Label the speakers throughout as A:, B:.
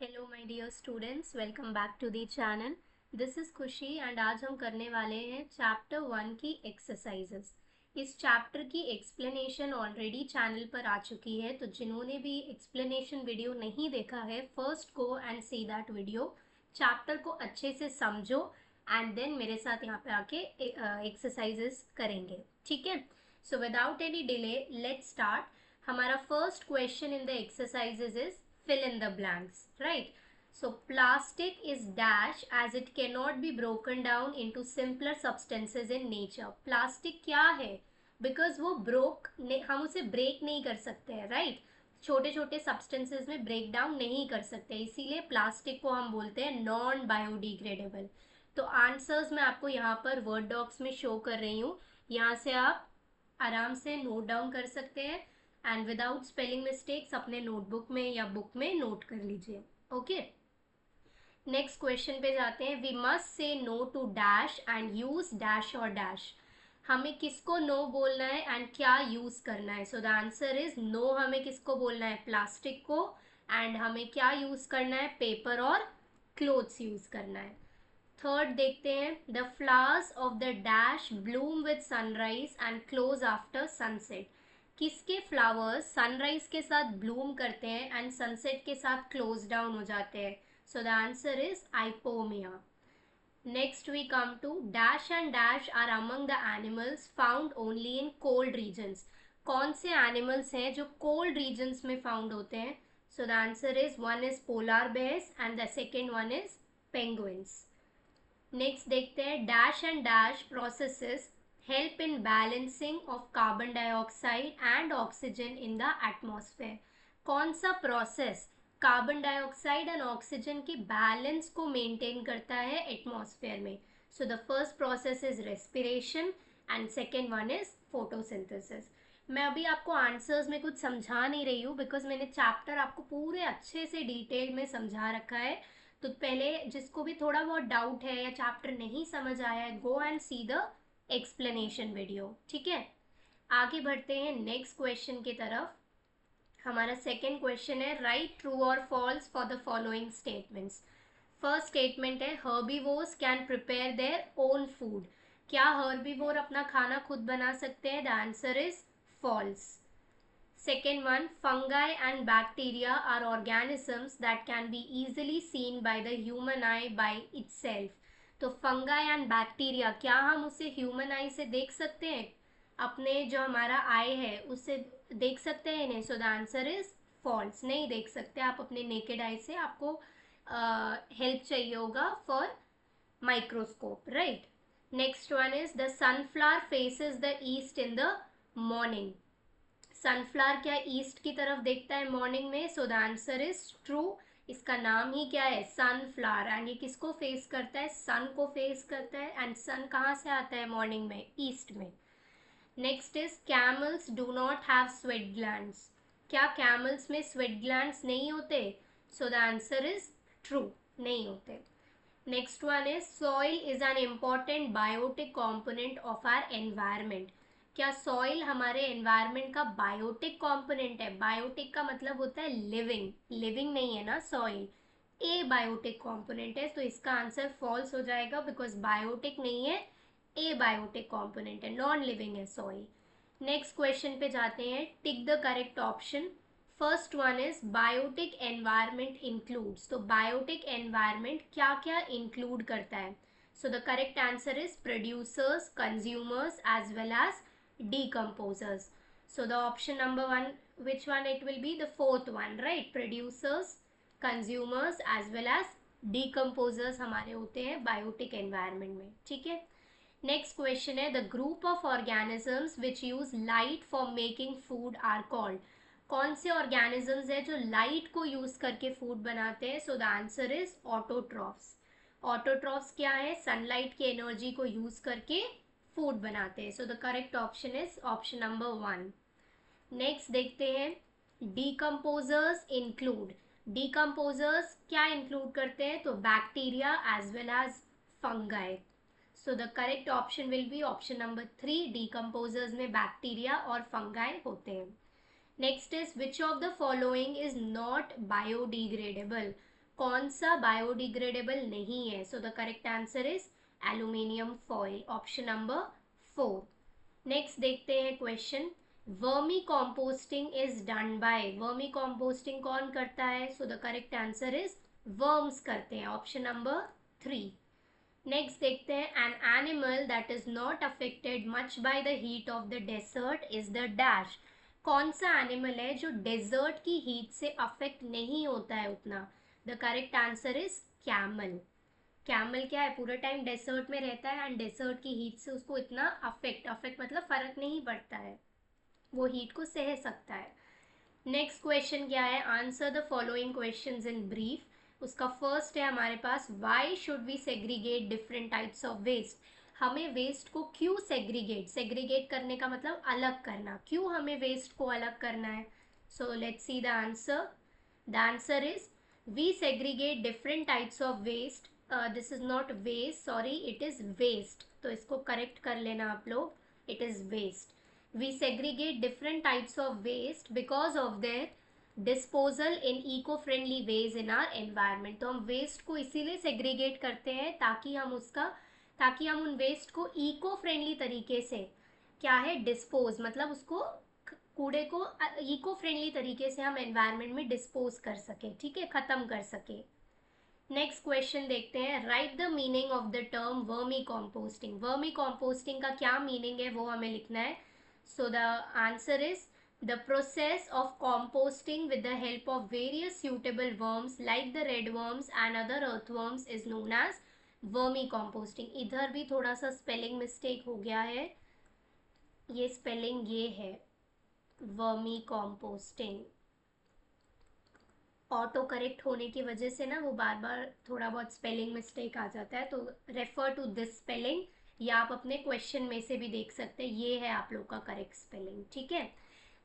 A: Hello my dear students, welcome back to the channel. This is Khushi and आज हम करने वाले हैं चैप्टर 1 की एक्सरसाइजेस। इस चैप्टर की एक्सप्लेनेशन ऑलरेडी चैनल पर आ चुकी है, तो जिन्होंने भी एक्सप्लेनेशन वीडियो नहीं देखा है, first go and see that video. Chapter को अच्छे से समझो एंड देन मेरे साथ यहाँ पे आके एक्सरसाइजेस करेंगे, ठीक है। So without any delay let's start. हमारा first question in the exercises is fill in the blanks, right? So plastic is dash as it cannot be broken down into simpler substances in nature. Plastic क्या है? Because वो हम उसे break नहीं कर सकते हैं, राइट? छोटे छोटे सब्सटेंसेज में ब्रेक डाउन नहीं कर सकते, इसीलिए प्लास्टिक को हम बोलते हैं नॉन बायोडिग्रेडेबल। तो आंसर्स मैं आपको यहाँ पर वर्ड डॉक्स में शो कर रही हूँ, यहाँ से आप आराम से नोट डाउन कर सकते हैं एंड विदाउट स्पेलिंग मिस्टेक्स अपने नोटबुक में या बुक में नोट कर लीजिए। ओके, नेक्स्ट क्वेश्चन पे जाते हैं। We must say no to dash and use dash और डैश। हमें किसको नो बोलना है एंड क्या यूज करना है? So the answer is no. हमें किसको बोलना है? प्लास्टिक को। एंड हमें क्या यूज करना है? पेपर और क्लोथ्स यूज करना है। थर्ड देखते हैं। The flowers of the dash Bloom with sunrise and close after sunset. किसके फ्लावर्स सनराइज के साथ ब्लूम करते हैं एंड सनसेट के साथ क्लोज डाउन हो जाते हैं? So the answer is ipomoea. Next we come to dash and dash are among the animals found only in cold regions. कौन से एनिमल्स हैं जो कोल्ड रीजन्स में फाउंड होते हैं? So the answer is one is polar bears and the second one is penguins. Next देखते हैं। Dash and dash processes help in balancing of carbon dioxide and oxygen in the atmosphere. कौन सा process carbon dioxide and oxygen के balance को maintain करता है atmosphere में? So the first process is respiration and second one is photosynthesis. मैं अभी आपको आंसर्स में कुछ समझा नहीं रही हूँ बिकॉज मैंने चैप्टर आपको पूरे अच्छे से डिटेल में समझा रखा है। तो पहले जिसको भी थोड़ा बहुत डाउट है या चैप्टर नहीं समझ आया है, go and see the explanation video, ठीक है। आगे बढ़ते हैं नेक्स्ट क्वेश्चन की तरफ। हमारा सेकेंड क्वेश्चन है राइट ट्रू और false for the following statements. First statement है herbivores can prepare their own food. क्या हर्बीवोर अपना खाना खुद बना सकते हैं? The answer is false. Second one, fungi and bacteria are organisms that can be easily seen by the human eye by itself. तो fungi and bacteria क्या हम उसे human eye से देख सकते हैं? अपने जो हमारा eye है उससे देख सकते हैं इन्हें? So the answer is false. नहीं देख सकते आप अपने naked eye से, आपको help चाहिए होगा for microscope, right? Next one is the sunflower faces the east in the morning. Sunflower क्या ईस्ट की तरफ देखता है मॉर्निंग में? So the answer is true. इसका नाम ही क्या है? सनफ्लावर। एंड ये किसको फेस करता है? सन को फेस करता है। एंड सन कहाँ से आता है मॉर्निंग में? ईस्ट में। Next is camels do not have sweat glands. क्या कैमल्स में स्वेट ग्लैंड्स नहीं होते? So the answer is true, नहीं होते। Next one is soil is an important biotic component of our environment. क्या सॉइल हमारे एनवायरमेंट का बायोटिक कॉम्पोनेंट है? बायोटिक का मतलब होता है लिविंग, लिविंग नहीं है ना सॉइल। ए बायोटिक कॉम्पोनेंट है, तो इसका आंसर फॉल्स हो जाएगा बिकॉज बायोटिक नहीं है, ए बायोटिक कॉम्पोनेंट है, नॉन लिविंग है सॉइल। नेक्स्ट क्वेश्चन पे जाते हैं। Tick the correct option. First one is biotic environment includes. तो बायोटिक एनवायरमेंट क्या क्या इंक्लूड करता है? So the correct answer is producers, consumers as well as decomposers. So the option number one, which one it will be? The fourth one, right? Producers, consumers as well as decomposers हमारे होते हैं biotic environment में, ठीक है। Next question है the group of organisms which use light for making food are called. कौन से organisms है जो लाइट को यूज करके फूड बनाते हैं? So the answer is autotrophs. Autotrophs क्या है? सनलाइट की एनर्जी को यूज करके फूड बनाते हैं। So the correct option is option number 1। Next देखते हैं। Decomposers include. डीकम्पोजर्स क्या इंक्लूड करते हैं? तो bacteria as well as fungi. So the correct option will be option number 3। Decomposers में बैक्टीरिया और फंगाई होते हैं। Next is which of the following is not biodegradable. कौन सा बायोडिग्रेडेबल नहीं है? So the correct answer is aluminium foil, option number 4। Next देखते हैं question, vermi composting is done by, vermi composting कौन करता है? So the correct answer is worms करते हैं, ऑप्शन नंबर 3। नेक्स्ट देखते हैं, an animal that is not affected much by the heat of the desert is the dash. कौन सा animal है जो डेजर्ट की हीट से अफेक्ट नहीं होता है उतना? The correct answer is camel. Camel क्या है, पूरे टाइम डेजर्ट में रहता है एंड डेजर्ट की हीट से उसको इतना अफेक्ट मतलब फर्क नहीं पड़ता है, वो हीट को सह सकता है। नेक्स्ट क्वेश्चन क्या है, answer the following questions in brief. उसका फर्स्ट है हमारे पास, why should we segregate different types of waste. हमें वेस्ट को क्यों सेग्रीगेट करने का मतलब अलग करना, क्यों हमें वेस्ट को अलग करना है? So let's see the answer. The answer is, we segregate different types of waste, this is not waste, sorry it is waste, तो इसको करेक्ट कर लेना आप लोग, it is waste. We segregate different types of waste because of their disposal in eco-friendly ways in our environment। तो हम waste को इसीलिए सेग्रीगेट करते हैं ताकि हम उन वेस्ट को इको फ्रेंडली तरीके से क्या है डिस्पोज, मतलब उसको कूड़े को इको फ्रेंडली तरीके से हम एनवायरनमेंट में डिस्पोज कर सके, ठीक है, खत्म कर सके। नेक्स्ट क्वेश्चन देखते हैं, right the meaning of the term vermi composting. Vermi composting का क्या मीनिंग है वो हमें लिखना है। So the answer is, the process of composting with the help of various suitable worms like the red worms and other earthworms is known as vermi composting. इधर भी थोड़ा सा स्पेलिंग मिस्टेक हो गया है, ये स्पेलिंग ये है वर्मी कॉम्पोस्टिंग, ऑटो करेक्ट होने की वजह से ना वो बार बार थोड़ा बहुत स्पेलिंग मिस्टेक आ जाता है, तो रेफर टू दिस स्पेलिंग, या आप अपने क्वेश्चन में से भी देख सकते हैं, ये है आप लोग का करेक्ट स्पेलिंग, ठीक है।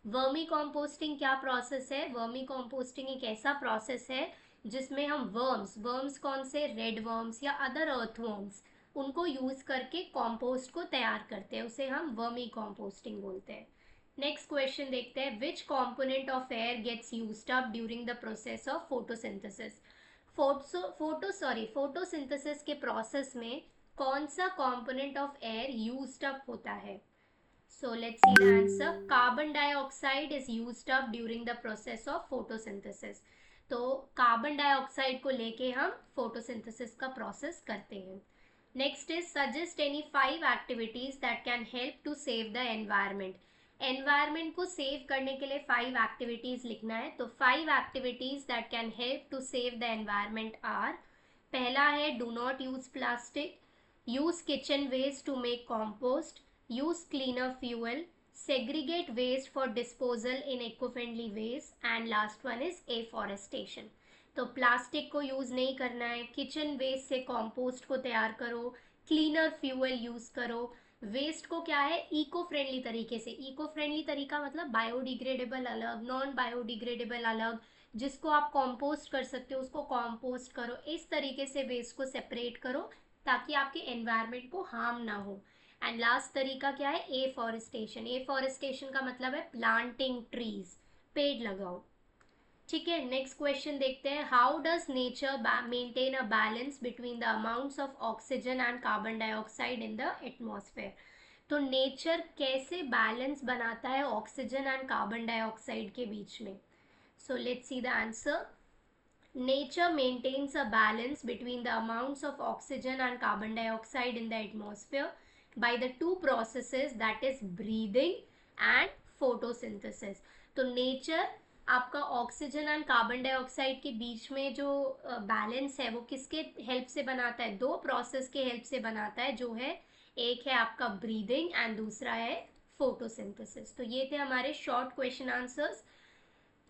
A: वर्मी कॉम्पोस्टिंग क्या प्रोसेस है? वर्मी कॉम्पोस्टिंग एक ऐसा प्रोसेस है जिसमें हम वर्म्स कौन से, रेड वर्म्स या अदर अर्थ वर्म्स, उनको यूज करके कॉम्पोस्ट को तैयार करते हैं, उसे हम वर्मी कॉम्पोस्टिंग बोलते हैं। नेक्स्ट क्वेश्चन देखते हैं, which component of air gets used up during the process of photosynthesis. Photosynthesis के प्रोसेस में कौन सा component of air used up होता है? So let's see the answer, carbon dioxide is used up during the process of photosynthesis. तो carbon dioxide को लेके हम फोटोसिंथेसिस का प्रोसेस करते हैं। Next is, suggest any 5 activities that can help to save the environment. Environment को save करने के लिए 5 एक्टिविटीज लिखना है, तो 5 activities that can help to save the environment are, पहला है do not use plastic, use kitchen waste to make compost, use cleaner fuel, segregate waste for disposal in eco-friendly ways, and last one is afforestation। तो plastic को use नहीं करना है, kitchen waste से compost को तैयार करो, क्लीनर फ्यूल यूज करो, वेस्ट को क्या है इको फ्रेंडली तरीके से, इको फ्रेंडली तरीका मतलब बायोडिग्रेडेबल अलग, नॉन बायोडिग्रेडेबल अलग, जिसको आप कॉम्पोस्ट कर सकते हो उसको कॉम्पोस्ट करो, इस तरीके से वेस्ट को सेपरेट करो ताकि आपके एनवायरनमेंट को हार्म ना हो। एंड लास्ट तरीका क्या है, एफॉरेस्टेशन। एफॉरेस्टेशन का मतलब है प्लांटिंग ट्रीज, पेड़ लगाओ, ठीक है। नेक्स्ट क्वेश्चन देखते हैं, how does nature maintain a balance between the amounts of oxygen and carbon dioxide in the atmosphere. तो नेचर कैसे बैलेंस बनाता है ऑक्सीजन एंड कार्बन डाइऑक्साइड के बीच में? सो let's see the answer, nature maintains a balance between the amounts of oxygen and carbon dioxide in the atmosphere by the two processes, that is breathing and photosynthesis। तो nature आपका oxygen and carbon dioxide के बीच में जो balance है वो किसके help से बनाता है? 2 प्रोसेस के हेल्प से बनाता है, जो है एक है आपका ब्रीदिंग एंड दूसरा है फोटोसिंथेसिस। तो ये थे हमारे शॉर्ट क्वेश्चन आंसर्स।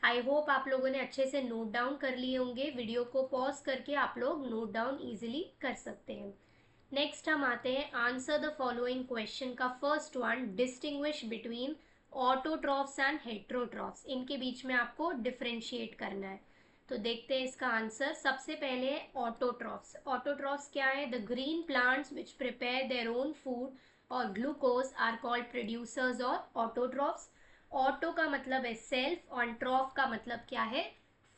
A: आई होप आप लोगों ने अच्छे से नोट डाउन कर लिए होंगे, वीडियो को पॉज करके आप लोग नोट डाउन इजीली कर सकते हैं। नेक्स्ट हम आते हैं आंसर द फॉलोइंग क्वेश्चन का first one, distinguish between autotrophs and heterotrophs. इनके बीच में आपको डिफरेंशिएट करना है, तो देखते हैं इसका आंसर। सबसे पहले है ऑटोट्रॉफ्स। ऑटोट्रॉफ्स क्या है? The green plants which prepare their own food और ग्लूकोज आर कॉल्ड प्रोड्यूसर्स और ऑटोट्रॉफ्स। ऑटो का मतलब है सेल्फ और ट्रॉफ का मतलब क्या है?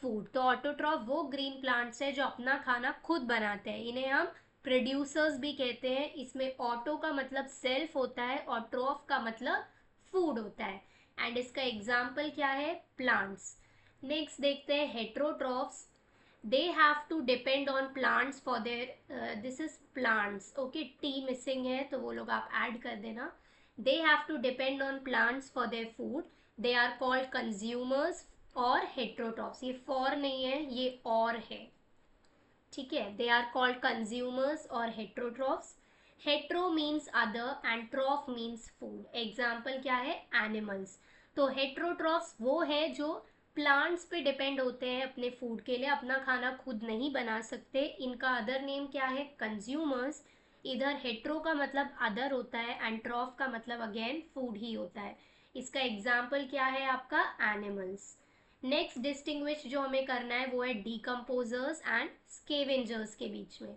A: फूड। तो ऑटोट्रॉफ वो ग्रीन प्लांट्स है जो अपना खाना खुद बनाते हैं, इन्हें हम प्रोड्यूसर्स भी कहते हैं। इसमें ऑटो का मतलब सेल्फ होता है और ट्रॉफ का मतलब फूड होता है। एंड इसका एग्जाम्पल क्या है? प्लांट्स। नेक्स्ट देखते हैं heterotrophs. they have to depend on plants for their this is plants, okay, t missing है तो वो लोग आप ऐड कर देना। they have to depend on plants for their food, they are called consumers और heterotrophs। ये for नहीं है, ये और है, ठीक है। they are called consumers और heterotrophs। hetero means other and troph means food। Example क्या है? animals। तो heterotrophs वो है जो प्लांट्स पे डिपेंड होते हैं अपने फूड के लिए, अपना खाना खुद नहीं बना सकते। इनका अदर नेम क्या है? कंज्यूमर्स। इधर हेट्रो का मतलब अदर होता है एंड ट्रॉफ का मतलब अगेन फूड ही होता है। इसका एग्जाम्पल क्या है आपका? एनिमल्स। नेक्स्ट डिस्टिंग्विश जो हमें करना है वो है डीकम्पोजर्स एंड स्केवेंजर्स के बीच में।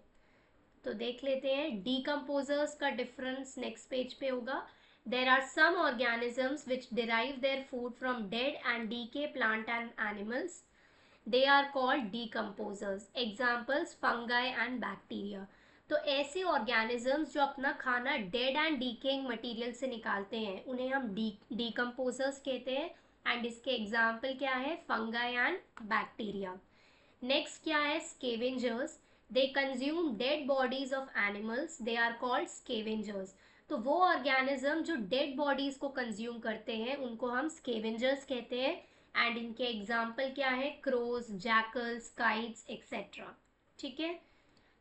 A: तो देख लेते हैं डीकम्पोजर्स का डिफरेंस नेक्स्ट पेज पे होगा। There are some organisms which derive their food from dead and decay plant and animals. They are called decomposers. Examples fungi and bacteria. तो ऐसे ऑर्गेनिजम्स जो अपना खाना डेड एंड डीकेइंग मटेरियल से निकालते हैं उन्हें हम डीकम्पोजर्स कहते हैं। एंड इसके एग्जाम्पल क्या है? Fungi and bacteria. नेक्स्ट क्या है? Scavengers. They consume dead bodies of animals, they are called scavengers. तो वो ऑर्गेनिज्म जो डेड बॉडीज को कंज्यूम करते हैं उनको हम स्केवेंजर्स कहते हैं। एंड इनके एग्जाम्पल क्या है? क्रोज, जैकल्स, काइट्स एक्सेट्रा, ठीक है।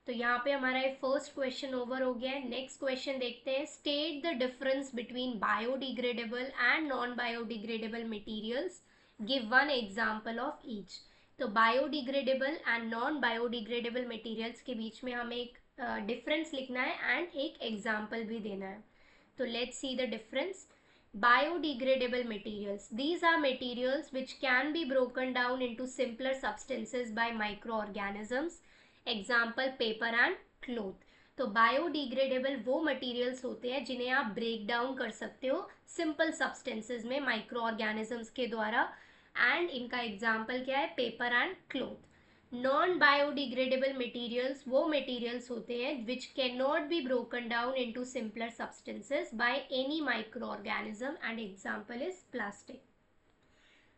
A: तो यहाँ पे हमारा फर्स्ट क्वेश्चन ओवर हो गया है। नेक्स्ट क्वेश्चन देखते हैं। State the difference between biodegradable and non biodegradable materials, give one example of each. तो biodegradable and non biodegradable materials के बीच में हमें एक डिफरेंस लिखना है एंड एक एग्जाम्पल भी देना है। तो let's see the difference. Biodegradable materials, these are materials which can be broken down into simpler substances by microorganisms. Example paper and cloth. तो बायोडिग्रेडेबल वो मटेरियल्स होते हैं जिन्हें आप ब्रेक डाउन कर सकते हो सिंपल सब्सटेंसेज में माइक्रो ऑर्गेनिजम्स के द्वारा। एंड इनका एग्जाम्पल क्या है? Paper and cloth. Non biodegradable materials वो मटेरियल्स होते हैं which can not be broken down into simpler substances by any micro organism and example is plastic.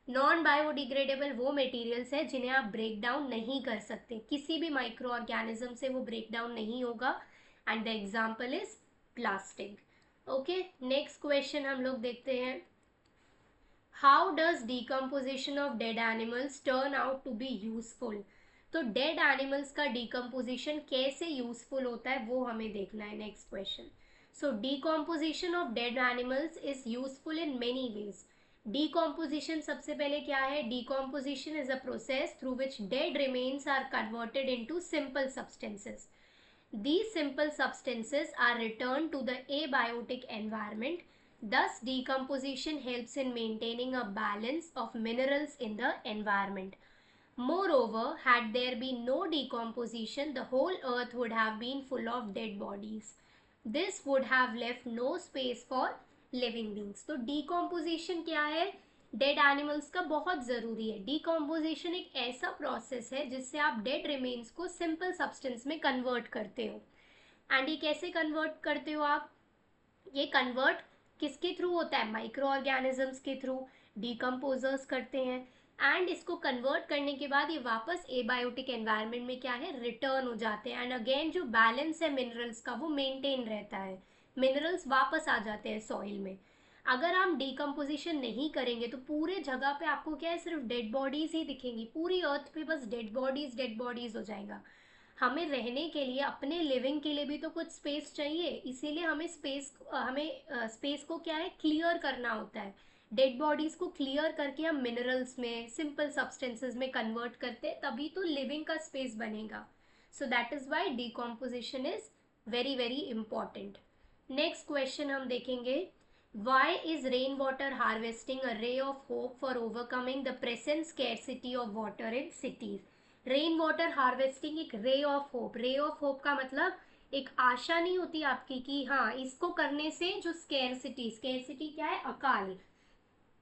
A: Non biodegradable वो मटेरियल्स है जिन्हें आप ब्रेक डाउन नहीं कर सकते, किसी भी माइक्रो ऑर्गेनिज्म से वो ब्रेक डाउन नहीं होगा and the example is plastic. Okay, next question हम लोग देखते हैं। How does decomposition of dead animals turn out to be useful. तो डेड एनिमल्स का डिकम्पोजिशन कैसे यूजफुल होता है वो हमें देखना है। Next question. So decomposition of dead animals is useful in many ways. Decomposition सबसे पहले क्या है? Decomposition is a process through which dead remains are converted into simple substances. These simple substances are returned to the abiotic environment. Thus, decomposition helps in maintaining a balance of minerals in the environment. Moreover, had there been no decomposition, the whole earth would have been full of dead bodies. This would have left no space for living beings. तो decomposition क्या है? Dead animals का बहुत ज़रूरी है। Decomposition एक ऐसा process है जिससे आप डेड रिमेन्स को सिंपल सब्सटेंस में कन्वर्ट करते हो। एंड ये कैसे कन्वर्ट करते हो आप? ये कन्वर्ट किसके थ्रू होता है? माइक्रो ऑर्गेनिजम्स के थ्रू डिकम्पोजर्स करते हैं। एंड इसको कन्वर्ट करने के बाद ये वापस एबायोटिक एनवायरनमेंट में क्या है? रिटर्न हो जाते हैं। एंड अगेन जो बैलेंस है मिनरल्स का वो मेंटेन रहता है, मिनरल्स वापस आ जाते हैं सॉइल में। अगर हम डिकम्पोजिशन नहीं करेंगे तो पूरे जगह पे आपको क्या है? सिर्फ डेड बॉडीज ही दिखेंगी, पूरी अर्थ पे बस डेड बॉडीज हो जाएगा। हमें रहने के लिए, अपने लिविंग के लिए भी तो कुछ स्पेस चाहिए, इसीलिए हमें स्पेस को क्या है? क्लियर करना होता है। डेड बॉडीज को क्लियर करके हम मिनरल्स में, सिंपल सब्सटेंसेस में कन्वर्ट करते हैं, तभी तो लिविंग का स्पेस बनेगा। So that is why decomposition is very very important. Next question हम देखेंगे। Why is rain water harvesting a ray of hope for overcoming the present scarcity of water in cities. Rain water harvesting एक ray of hope. Ray of hope का मतलब एक आशा नहीं होती आपकी कि हाँ इसको करने से जो स्कैरसिटी क्या है? अकाल,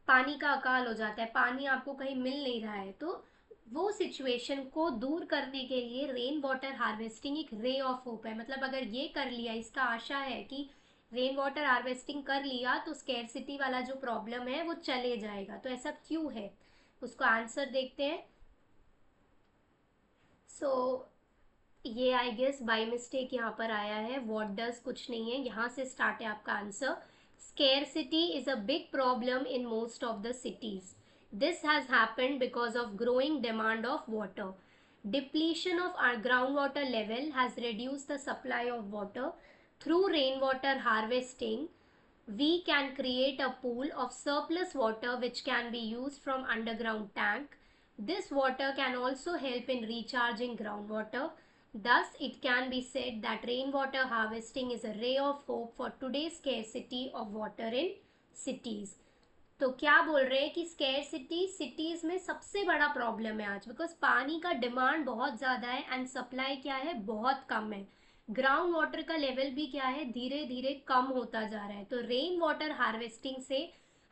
A: पानी का अकाल हो जाता है, पानी आपको कहीं मिल नहीं रहा है, तो वो सिचुएशन को दूर करने के लिए रेन वाटर हार्वेस्टिंग एक रे ऑफ होप है। मतलब अगर ये कर लिया, इसका आशा है कि रेन वाटर हार्वेस्टिंग कर लिया तो स्केर्सिटी वाला जो प्रॉब्लम है वो चले जाएगा। तो ऐसा क्यों है, उसको आंसर देखते हैं। सो ये आई गेस बाय मिस्टेक यहाँ पर आया है, व्हाट डज कुछ नहीं है, यहाँ से स्टार्ट है आपका answer. Scarcity is a big problem in most of the cities. This has happened because of growing demand of water. Depletion of our groundwater level has reduced the supply of water. Through rainwater harvesting, we can create a pool of surplus water which can be used from underground tank. This water can also help in recharging groundwater. Thus, it can be said that rainwater harvesting is a ray of hope for today's scarcity of water in cities. तो क्या बोल रहे हैं कि scarcity cities में सबसे बड़ा problem है आज, बिकॉज पानी का डिमांड बहुत ज़्यादा है एंड सप्लाई क्या है, बहुत कम है। ग्राउंड वाटर का लेवल भी क्या है, धीरे धीरे कम होता जा रहा है। तो रेन वाटर हार्वेस्टिंग से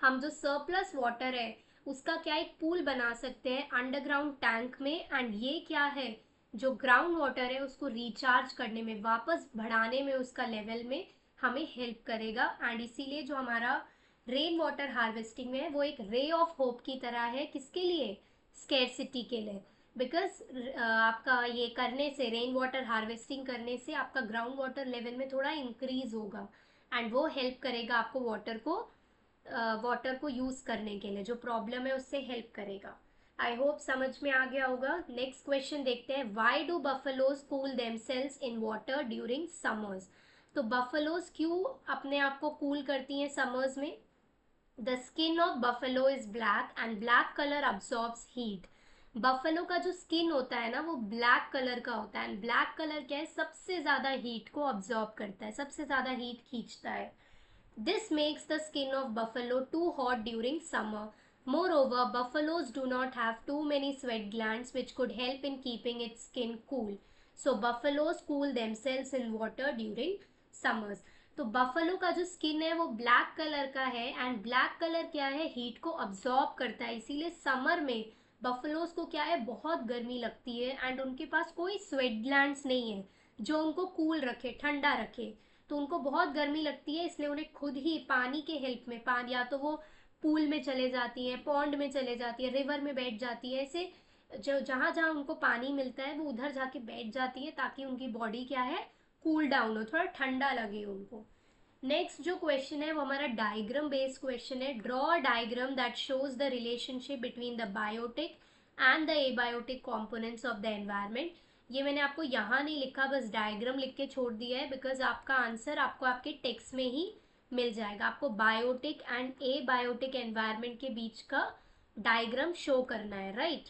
A: हम जो सरप्लस वाटर है उसका क्या एक पूल बना सकते हैं अंडरग्राउंड टैंक में, एंड ये क्या है, जो ग्राउंड वाटर है उसको रिचार्ज करने में, वापस बढ़ाने में, उसका लेवल में हमें हेल्प करेगा। एंड इसीलिए जो हमारा रेन वाटर हार्वेस्टिंग में वो एक रे ऑफ होप की तरह है, किसके लिए, स्केर्सिटी के लिए। बिकॉज आपका ये करने से, रेन वाटर हार्वेस्टिंग करने से आपका ग्राउंड वाटर लेवल में थोड़ा इंक्रीज होगा एंड वो हेल्प करेगा आपको वाटर को यूज़ करने के लिए, जो प्रॉब्लम है उससे हेल्प करेगा। आई होप समझ में आ गया होगा। नेक्स्ट क्वेश्चन देखते हैं, why do buffaloes cool themselves in water during summers. तो बफलोज क्यों अपने आप को कूल करती हैं समर्स में। The skin of buffalo is black and black colour absorbs heat. Buffalo का जो स्किन होता है ना वो ब्लैक कलर का होता है एंड ब्लैक कलर क्या है, सबसे ज़्यादा हीट को अब्सॉर्ब करता है, सबसे ज़्यादा हीट खींचता है। This makes the skin of buffalo too hot during summer. Moreover, buffaloes do not have too many sweat glands which could help in keeping its skin cool. So buffaloes cool themselves in water during summers. तो buffalo का जो skin है वो black colour का है and black colour क्या है, heat को अब्सॉर्ब करता है। इसीलिए समर में बफलोज को क्या है, बहुत गर्मी लगती है एंड उनके पास कोई स्वेट ग्लैंड्स नहीं है जो उनको कूल रखे, ठंडा रखे। तो उनको बहुत गर्मी लगती है, इसलिए उन्हें खुद ही पानी के हेल्प में, पानी या तो वो पूल में चले जाती हैं, पॉन्ड में चले जाती है, रिवर में बैठ जाती है, ऐसे जो जहाँ जहाँ उनको पानी मिलता है वो उधर जाके बैठ जाती है ताकि उनकी बॉडी क्या है, कूल डाउन हो, थोड़ा ठंडा लगे उनको। नेक्स्ट जो क्वेश्चन है वो हमारा डायग्राम बेस्ड क्वेश्चन है। Draw a diagram that shows the relationship between the biotic and the abiotic components of the environment. ये मैंने आपको यहाँ नहीं लिखा, बस डायग्राम लिख के छोड़ दिया है बिकॉज आपका आंसर आपको आपके टेक्स्ट में ही मिल जाएगा। आपको बायोटिक एंड एबायोटिक एनवायरमेंट के बीच का डायग्राम शो करना है, राइट।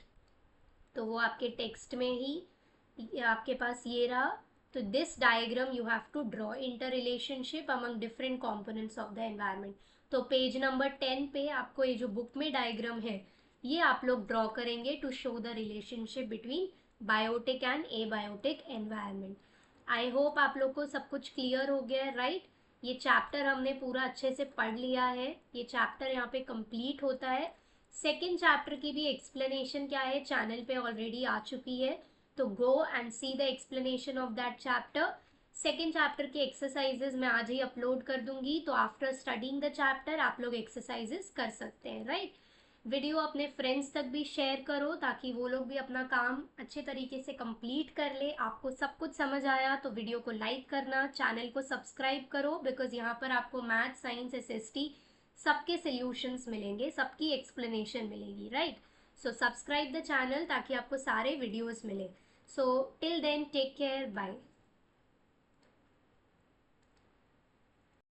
A: तो वो आपके टेक्स्ट में ही आपके पास ये रहा। तो this diagram you have to draw inter relationship among different components of the environment. तो पेज नंबर 10 पे आपको ये जो बुक में डायग्राम है ये आप लोग ड्रॉ करेंगे to show the relationship between biotic and abiotic environment. I hope आप लोग को सब कुछ क्लियर हो गया है, राइट। ये चैप्टर हमने पूरा अच्छे से पढ़ लिया है, ये चैप्टर यहाँ पे कंप्लीट होता है। सेकेंड चैप्टर की भी एक्सप्लेनेशन क्या है चैनल पे ऑलरेडी आ चुकी है, तो go and see the explanation of that chapter. Second chapter के एक्सरसाइजेज मैं आज ही अपलोड कर दूंगी, तो आफ्टर स्टडिंग द चैप्टर आप लोग एक्सरसाइजेज कर सकते हैं, राइट। वीडियो अपने फ्रेंड्स तक भी शेयर करो ताकि वो लोग भी अपना काम अच्छे तरीके से कंप्लीट कर ले। आपको सब कुछ समझ आया तो वीडियो को लाइक करना, चैनल को सब्सक्राइब करो, बिकॉज यहाँ पर आपको मैथ, साइंस, एसएसटी सबके सॉल्यूशंस मिलेंगे, सबकी एक्सप्लेनेशन मिलेगी, right. So subscribe the channel ताकि आपको सारे वीडियोस मिले। So till then take care, bye.